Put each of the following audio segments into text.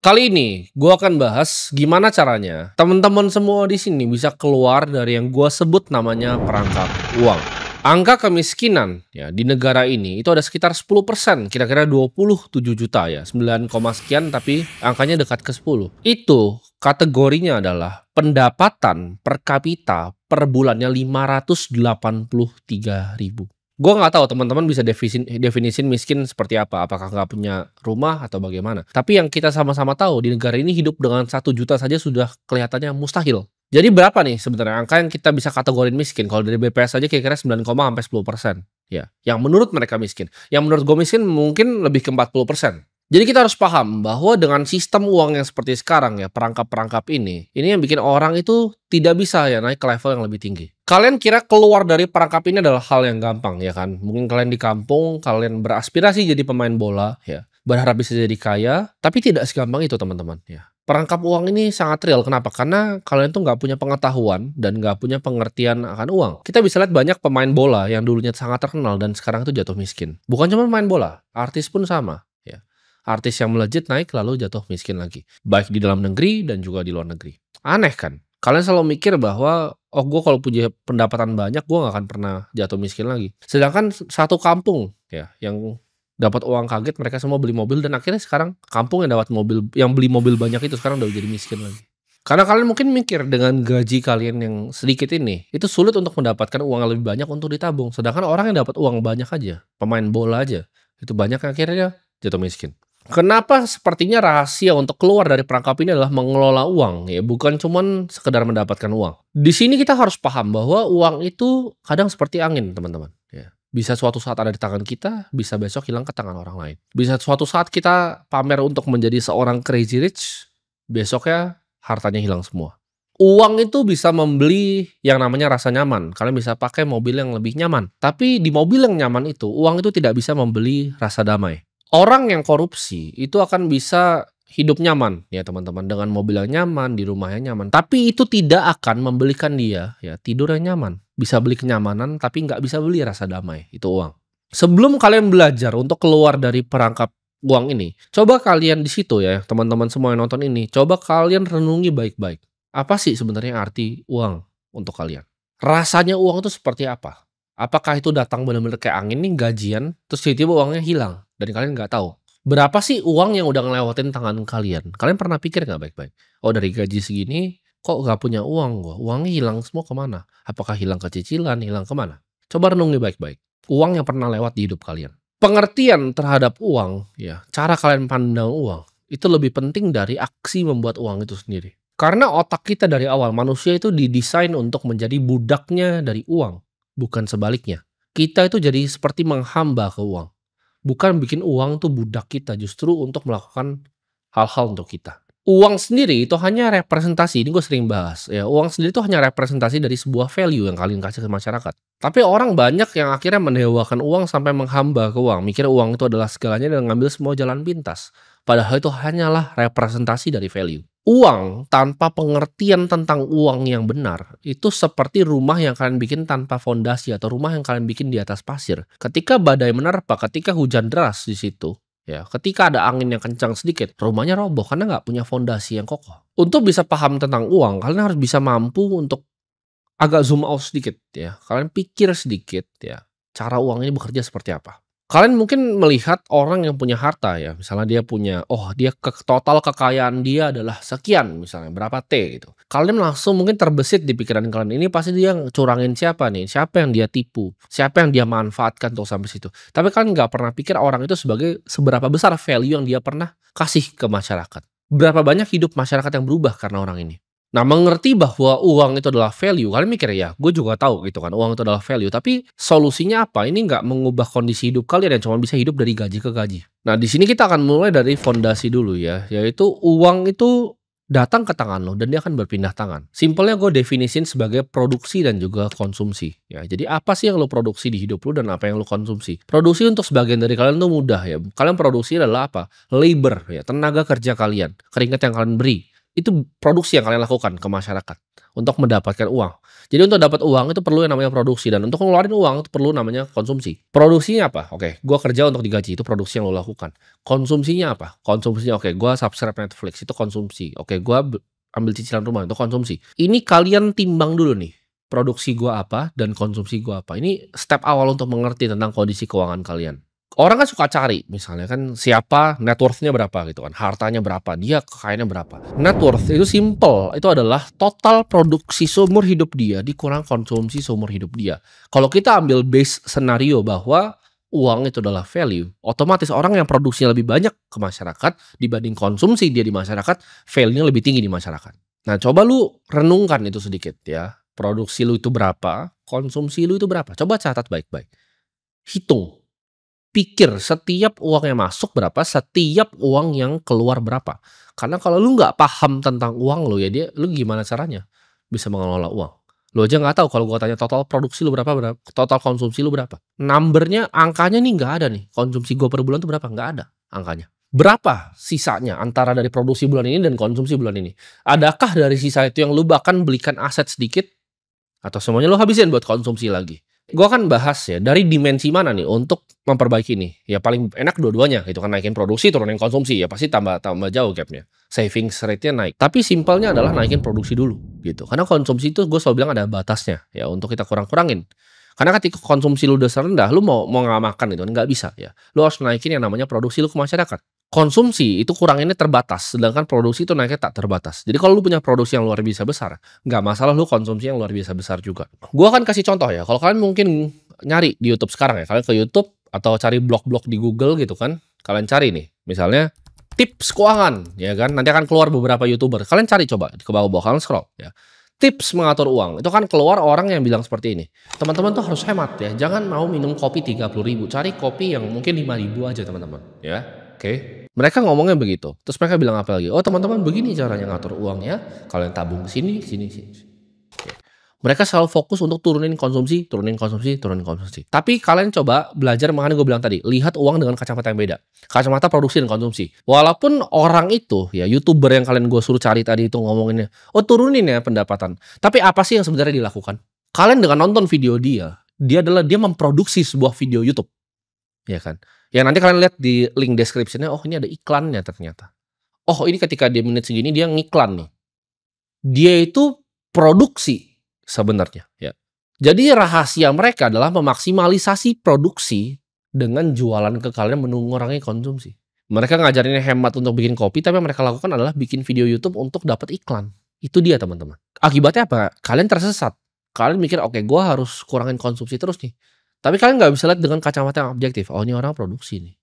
Kali ini gue akan bahas gimana caranya teman-teman semua di sini bisa keluar dari yang gue sebut namanya perangkap uang. Angka kemiskinan ya di negara ini itu ada sekitar 10%, kira-kira 27 juta ya, 9, sekian tapi angkanya dekat ke 10. Itu kategorinya adalah pendapatan per kapita per bulannya 583.000. Gue nggak tahu teman-teman bisa definisin miskin seperti apa. Apakah nggak punya rumah atau bagaimana. Tapi yang kita sama-sama tahu di negara ini hidup dengan 1 juta saja sudah kelihatannya mustahil. Jadi berapa nih sebenarnya angka yang kita bisa kategorin miskin? Kalau dari BPS saja kira-kira 9, sampai 10%. Ya, yang menurut mereka miskin. Yang menurut gue miskin mungkin lebih ke 40%. Jadi kita harus paham bahwa dengan sistem uang yang seperti sekarang ya, perangkap-perangkap ini yang bikin orang itu tidak bisa ya naik ke level yang lebih tinggi. Kalian kira keluar dari perangkap ini adalah hal yang gampang ya kan? Mungkin kalian di kampung, kalian beraspirasi jadi pemain bola ya, berharap bisa jadi kaya, tapi tidak segampang itu teman-teman ya. Perangkap uang ini sangat real. Kenapa? Karena kalian tuh nggak punya pengetahuan dan nggak punya pengertian akan uang. Kita bisa lihat banyak pemain bola yang dulunya sangat terkenal dan sekarang itu jatuh miskin. Bukan cuma pemain bola, artis pun sama. Artis yang melejit naik lalu jatuh miskin lagi. Baik di dalam negeri dan juga di luar negeri. Aneh kan? Kalian selalu mikir bahwa, oh gue kalau punya pendapatan banyak gue gak akan pernah jatuh miskin lagi. Sedangkan satu kampung ya yang dapat uang kaget mereka semua beli mobil dan akhirnya sekarang kampung yang dapat mobil, yang beli mobil banyak itu sekarang udah jadi miskin lagi. Karena kalian mungkin mikir dengan gaji kalian yang sedikit ini, itu sulit untuk mendapatkan uang yang lebih banyak untuk ditabung. Sedangkan orang yang dapat uang banyak aja, pemain bola aja, itu banyak yang akhirnya jatuh miskin. Kenapa sepertinya rahasia untuk keluar dari perangkap ini adalah mengelola uang ya, bukan cuman sekedar mendapatkan uang. Di sini kita harus paham bahwa uang itu kadang seperti angin, teman-teman, ya. Bisa suatu saat ada di tangan kita, bisa besok hilang ke tangan orang lain. Bisa suatu saat kita pamer untuk menjadi seorang crazy rich, besoknya hartanya hilang semua. Uang itu bisa membeli yang namanya rasa nyaman. Kalian bisa pakai mobil yang lebih nyaman. Tapi di mobil yang nyaman itu, uang itu tidak bisa membeli rasa damai. Orang yang korupsi itu akan bisa hidup nyaman ya teman-teman, dengan mobil yang nyaman, di rumah yang nyaman. Tapi itu tidak akan membelikan dia ya tidur yang nyaman. Bisa beli kenyamanan tapi nggak bisa beli rasa damai, itu uang. Sebelum kalian belajar untuk keluar dari perangkap uang ini, coba kalian di situ ya teman-teman semua yang nonton ini, coba kalian renungi baik-baik. Apa sih sebenarnya arti uang untuk kalian? Rasanya uang itu seperti apa? Apakah itu datang benar-benar kayak angin nih, gajian, terus tiba-tiba uangnya hilang dan kalian nggak tahu? Berapa sih uang yang udah ngelewatin tangan kalian? Kalian pernah pikir nggak baik-baik? Oh, dari gaji segini kok nggak punya uang gua? Uangnya hilang semua kemana? Apakah hilang ke cicilan, hilang kemana? Coba renungi baik-baik. Uang yang pernah lewat di hidup kalian. Pengertian terhadap uang, ya, cara kalian pandang uang, itu lebih penting dari aksi membuat uang itu sendiri. Karena otak kita dari awal, manusia itu didesain untuk menjadi budaknya dari uang. Bukan sebaliknya. Kita itu jadi seperti menghamba ke uang. Bukan bikin uang tuh budak kita, justru untuk melakukan hal-hal untuk kita. Uang sendiri itu hanya representasi, ini gue sering bahas. Ya, uang sendiri itu hanya representasi dari sebuah value yang kalian kasih ke masyarakat. Tapi orang banyak yang akhirnya mendewakan uang sampai menghamba ke uang. Mikir uang itu adalah segalanya dan ngambil semua jalan pintas. Padahal itu hanyalah representasi dari value. Uang tanpa pengertian tentang uang yang benar, itu seperti rumah yang kalian bikin tanpa fondasi atau rumah yang kalian bikin di atas pasir. Ketika badai menerpa, ketika hujan deras di situ, ya, ketika ada angin yang kencang sedikit, rumahnya roboh karena nggak punya fondasi yang kokoh. Untuk bisa paham tentang uang, kalian harus bisa mampu untuk agak zoom out sedikit ya. Kalian pikir sedikit ya, cara uang ini bekerja seperti apa. Kalian mungkin melihat orang yang punya harta ya, misalnya dia punya, dia total kekayaan dia adalah sekian misalnya, berapa T gitu. Kalian langsung mungkin terbesit di pikiran kalian, ini pasti dia curangin siapa nih, siapa yang dia tipu, siapa yang dia manfaatkan untuk sampai situ. Tapi kalian nggak pernah pikir orang itu sebagai seberapa besar value yang dia pernah kasih ke masyarakat. Berapa banyak hidup masyarakat yang berubah karena orang ini. Nah, mengerti bahwa uang itu adalah value, kalian mikir ya, gue juga tahu gitu kan, uang itu adalah value. Tapi solusinya apa? Ini nggak mengubah kondisi hidup kalian yang cuma bisa hidup dari gaji ke gaji. Nah, di sini kita akan mulai dari fondasi dulu ya, yaitu uang itu datang ke tangan lo dan dia akan berpindah tangan. Simpelnya gue definisin sebagai produksi dan juga konsumsi. Ya, jadi apa sih yang lo produksi di hidup lo dan apa yang lo konsumsi? Produksi untuk sebagian dari kalian tuh mudah ya. Kalian produksi adalah apa? Labor ya, tenaga kerja kalian, keringat yang kalian beri. Itu produksi yang kalian lakukan ke masyarakat untuk mendapatkan uang. Jadi untuk dapat uang itu perlu yang namanya produksi, dan untuk ngeluarin uang itu perlu namanya konsumsi. Produksinya apa? Oke, gua kerja untuk digaji, itu produksi yang lo lakukan. Konsumsinya apa? Konsumsinya oke, gua subscribe Netflix, itu konsumsi. Oke, gua ambil cicilan rumah, itu konsumsi. Ini kalian timbang dulu nih, produksi gua apa dan konsumsi gua apa. Ini step awal untuk mengerti tentang kondisi keuangan kalian. Orang kan suka cari, misalnya kan siapa net worth-nya berapa gitu kan, hartanya berapa, dia kekayaannya berapa. Net worth itu simple, itu adalah total produksi seumur hidup dia dikurang konsumsi seumur hidup dia. Kalau kita ambil base senario bahwa uang itu adalah value, otomatis orang yang produksinya lebih banyak ke masyarakat dibanding konsumsi dia di masyarakat, value-nya lebih tinggi di masyarakat. Nah, coba lu renungkan itu sedikit ya. Produksi lu itu berapa, konsumsi lu itu berapa. Coba catat baik-baik. Hitung. Pikir setiap uang yang masuk berapa, setiap uang yang keluar berapa. Karena kalau lu nggak paham tentang uang lu ya, lu gimana caranya bisa mengelola uang. Lu aja nggak tahu kalau gua tanya total produksi lu berapa, total konsumsi lu berapa. Numbernya, angkanya nih nggak ada nih. Konsumsi gua per bulan tuh berapa? Nggak ada angkanya. Berapa sisanya antara dari produksi bulan ini dan konsumsi bulan ini? Adakah dari sisa itu yang lu bahkan belikan aset sedikit? Atau semuanya lu habisin buat konsumsi lagi? Gua kan bahas ya dari dimensi mana nih untuk memperbaiki ini. Ya paling enak dua-duanya gitu kan, naikin produksi, turunin konsumsi, ya pasti tambah jauh gapnya. Savings rate-nya naik. Tapi simpelnya adalah naikin produksi dulu gitu. Karena konsumsi itu gue selalu bilang ada batasnya ya, untuk kita kurang-kurangin. Karena ketika konsumsi lu udah rendah, lu mau nggak makan itu nggak bisa ya. Lu harus naikin yang namanya produksi lu ke masyarakat. Konsumsi itu kuranginnya terbatas, sedangkan produksi itu naiknya tak terbatas. Jadi kalau lu punya produksi yang luar biasa besar, nggak masalah lu konsumsi yang luar biasa besar juga. Gua akan kasih contoh ya, kalau kalian mungkin nyari di YouTube sekarang ya, kalian ke YouTube atau cari blog-blog di Google gitu kan, kalian cari nih, misalnya tips keuangan, ya kan, nanti akan keluar beberapa YouTuber. Kalian cari coba ke bawah-bawah, kalian scroll ya. Tips mengatur uang, itu kan keluar orang yang bilang seperti ini. Teman-teman tuh harus hemat ya, jangan mau minum kopi 30.000, cari kopi yang mungkin 5.000 aja teman-teman, ya. Oke. Mereka ngomongnya begitu. Terus mereka bilang apa lagi? Oh teman-teman begini caranya ngatur uangnya. Kalian tabung sini, sini, sini. Oke. Mereka selalu fokus untuk turunin konsumsi, turunin konsumsi, turunin konsumsi. Tapi kalian coba belajar, makanya gue bilang tadi, lihat uang dengan kacamata yang beda. Kacamata produksi dan konsumsi. Walaupun orang itu, ya YouTuber yang kalian gue suruh cari tadi itu ngomonginnya, oh turunin ya pendapatan. Tapi apa sih yang sebenarnya dilakukan? Kalian dengan nonton video dia memproduksi sebuah video YouTube. Ya kan? Ya nanti kalian lihat di link description-nya, oh ini ada iklannya ternyata. Oh ini ketika dia menit segini dia ngiklan nih. Dia itu produksi sebenarnya ya. Jadi rahasia mereka adalah memaksimalisasi produksi dengan jualan ke kalian, mengurangi konsumsi. Mereka ngajarinnya hemat untuk bikin kopi, tapi yang mereka lakukan adalah bikin video YouTube untuk dapat iklan. Itu dia teman-teman. Akibatnya apa? Kalian tersesat. Kalian mikir, oke, gue harus kurangin konsumsi terus nih. Tapi kalian nggak bisa lihat dengan kacamata yang objektif. Oh ini orang produksi nih.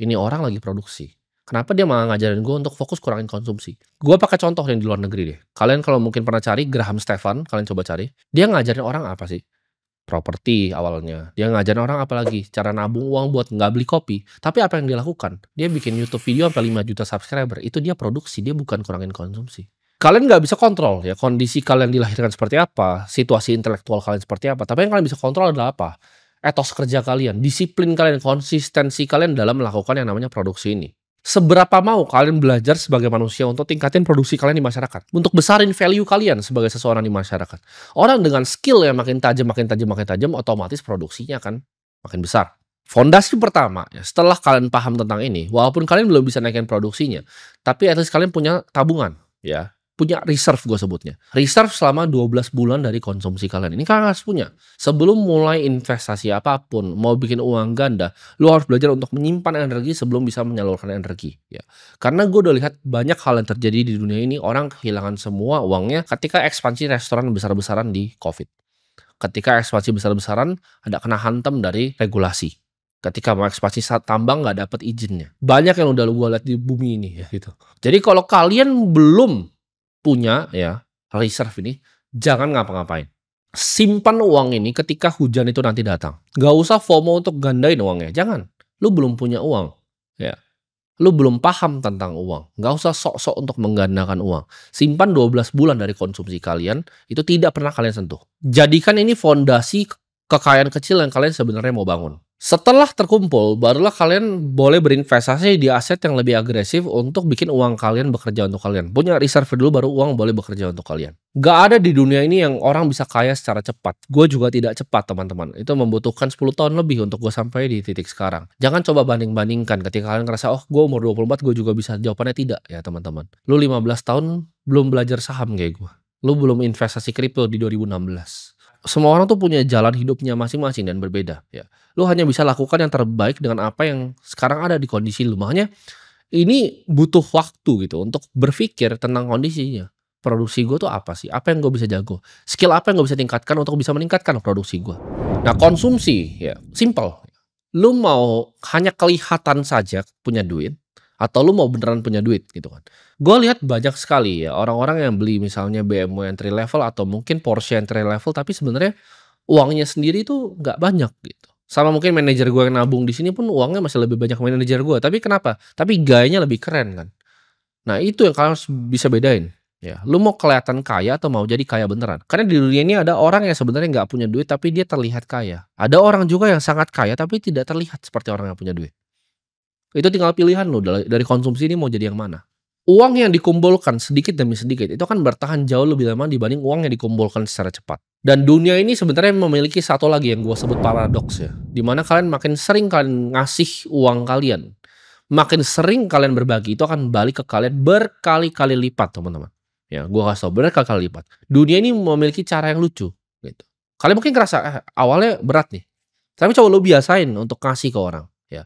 Ini orang lagi produksi. Kenapa dia malah ngajarin gue untuk fokus kurangin konsumsi? Gue pakai contoh yang di luar negeri deh. Kalian kalau mungkin pernah cari Graham Stephan, kalian coba cari. Dia ngajarin orang apa sih? Properti awalnya. Dia ngajarin orang apa lagi? Cara nabung uang buat nggak beli kopi. Tapi apa yang dia lakukan? Dia bikin YouTube video sampai 5 juta subscriber. Itu dia produksi, dia bukan kurangin konsumsi. Kalian nggak bisa kontrol ya kondisi kalian dilahirkan seperti apa, situasi intelektual kalian seperti apa. Tapi yang kalian bisa kontrol adalah apa? Etos kerja kalian, disiplin kalian, konsistensi kalian dalam melakukan yang namanya produksi ini. Seberapa mau kalian belajar sebagai manusia untuk tingkatin produksi kalian di masyarakat, untuk besarin value kalian sebagai seseorang di masyarakat. Orang dengan skill yang makin tajam, otomatis produksinya akan makin besar. Fondasi pertama, ya, setelah kalian paham tentang ini, walaupun kalian belum bisa naikin produksinya, tapi at least kalian punya tabungan, ya. Punya reserve, gue sebutnya. Reserve selama 12 bulan dari konsumsi kalian. Ini kalian harus punya. Sebelum mulai investasi apapun, mau bikin uang ganda, lu harus belajar untuk menyimpan energi sebelum bisa menyalurkan energi. Ya. Karena gue udah lihat banyak hal yang terjadi di dunia ini, orang kehilangan semua uangnya ketika ekspansi restoran besar-besaran di COVID. Ketika ekspansi besar-besaran, ada kena hantam dari regulasi. Ketika mau ekspansi saat tambang nggak dapat izinnya. Banyak yang udah gue lihat di bumi ini ya gitu. Jadi kalau kalian belum punya ya reserve ini, jangan ngapa-ngapain. Simpan uang ini ketika hujan itu nanti datang. Gak usah FOMO untuk gandain uangnya. Jangan. Lu belum punya uang. Ya. Lu belum paham tentang uang. Gak usah sok-sok untuk menggandakan uang. Simpan 12 bulan dari konsumsi kalian. Itu tidak pernah kalian sentuh. Jadikan ini fondasi kekayaan kecil yang kalian sebenarnya mau bangun. Setelah terkumpul, barulah kalian boleh berinvestasi di aset yang lebih agresif untuk bikin uang kalian bekerja untuk kalian. Punya reserve dulu baru uang boleh bekerja untuk kalian. Gak ada di dunia ini yang orang bisa kaya secara cepat. Gue juga tidak cepat teman-teman. Itu membutuhkan 10 tahun lebih untuk gue sampai di titik sekarang. Jangan coba banding-bandingkan ketika kalian ngerasa, oh gue umur 24 gue juga bisa. Jawabannya tidak ya teman-teman. Lu 15 tahun belum belajar saham kayak gue. Lu belum investasi kripto di 2016. Semua orang tuh punya jalan hidupnya masing-masing dan berbeda ya. Lu hanya bisa lakukan yang terbaik dengan apa yang sekarang ada di kondisi lu. Makanya ini butuh waktu gitu untuk berpikir tentang kondisinya. Produksi gue tuh apa sih? Apa yang gue bisa jago? Skill apa yang gue bisa tingkatkan untuk bisa meningkatkan produksi gue? Nah, konsumsi ya, simple. Lu mau hanya kelihatan saja punya duit atau lu mau beneran punya duit gitu kan. Gue lihat banyak sekali ya orang-orang yang beli misalnya BMW entry level atau mungkin Porsche entry level tapi sebenarnya uangnya sendiri tuh nggak banyak gitu. Sama mungkin manajer gue yang nabung di sini pun uangnya masih lebih banyak manajer gue. Tapi kenapa? Tapi gayanya lebih keren kan. Nah itu yang kalian harus bisa bedain. Ya, lu mau kelihatan kaya atau mau jadi kaya beneran? Karena di dunia ini ada orang yang sebenarnya nggak punya duit tapi dia terlihat kaya. Ada orang juga yang sangat kaya tapi tidak terlihat seperti orang yang punya duit. Itu tinggal pilihan lo dari konsumsi ini mau jadi yang mana. Uang yang dikumpulkan sedikit demi sedikit itu kan bertahan jauh lebih lama dibanding uang yang dikumpulkan secara cepat. Dan dunia ini sebenarnya memiliki satu lagi yang gue sebut paradoks ya. Dimana kalian makin sering kalian ngasih uang kalian, makin sering kalian berbagi, itu akan balik ke kalian berkali-kali lipat teman-teman. Ya, gue kasih tau berkali-kali lipat. Dunia ini memiliki cara yang lucu gitu. Kalian mungkin ngerasa awalnya berat nih. Tapi coba lu biasain untuk ngasih ke orang ya.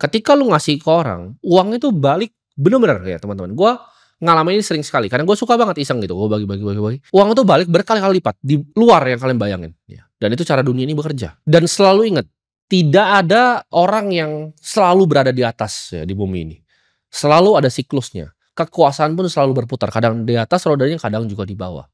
Ketika lu ngasih ke orang, uang itu balik bener-bener ya teman-teman. Gue ngalamin ini sering sekali karena gue suka banget iseng gitu. Gue bagi. Uang itu balik berkali-kali lipat di luar yang kalian bayangin. Ya. Dan itu cara dunia ini bekerja. Dan selalu ingat, tidak ada orang yang selalu berada di atas ya di bumi ini. Selalu ada siklusnya. Kekuasaan pun selalu berputar. Kadang di atas rodanya, kadang juga di bawah.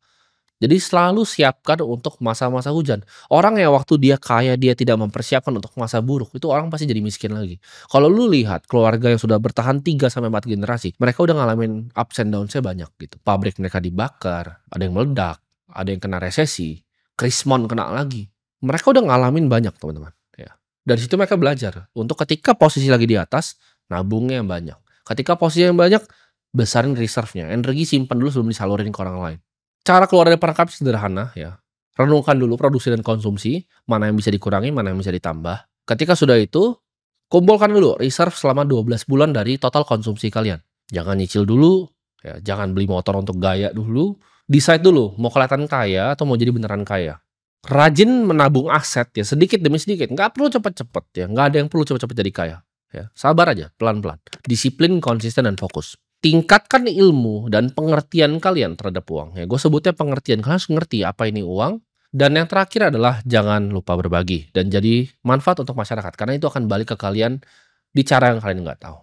Jadi selalu siapkan untuk masa-masa hujan. Orang yang waktu dia kaya dia tidak mempersiapkan untuk masa buruk, itu orang pasti jadi miskin lagi. Kalau lu lihat keluarga yang sudah bertahan 3 sampai 4 generasi, mereka udah ngalamin ups and downs-nya banyak gitu. Pabrik mereka dibakar, ada yang meledak, ada yang kena resesi, krismon kena lagi. Mereka udah ngalamin banyak teman-teman. Ya. Dari situ mereka belajar untuk ketika posisi lagi di atas, nabungnya yang banyak. Ketika posisi yang banyak, besarin reserve-nya. Energi simpan dulu sebelum disalurin ke orang lain. Cara keluar dari perangkap sederhana ya. Renungkan dulu produksi dan konsumsi, mana yang bisa dikurangi, mana yang bisa ditambah. Ketika sudah itu, kumpulkan dulu reserve selama 12 bulan dari total konsumsi kalian. Jangan nyicil dulu, ya, jangan beli motor untuk gaya dulu. Decide dulu, mau kelihatan kaya atau mau jadi beneran kaya. Rajin menabung aset ya, sedikit demi sedikit. Nggak perlu cepet-cepet ya, nggak ada yang perlu cepet-cepet jadi kaya. Ya, sabar aja, pelan-pelan. Disiplin, konsisten, dan fokus. Tingkatkan ilmu dan pengertian kalian terhadap uang. Ya, gue sebutnya pengertian. Kalian harus ngerti apa ini uang. Dan yang terakhir adalah jangan lupa berbagi dan jadi manfaat untuk masyarakat. Karena itu akan balik ke kalian di cara yang kalian nggak tahu.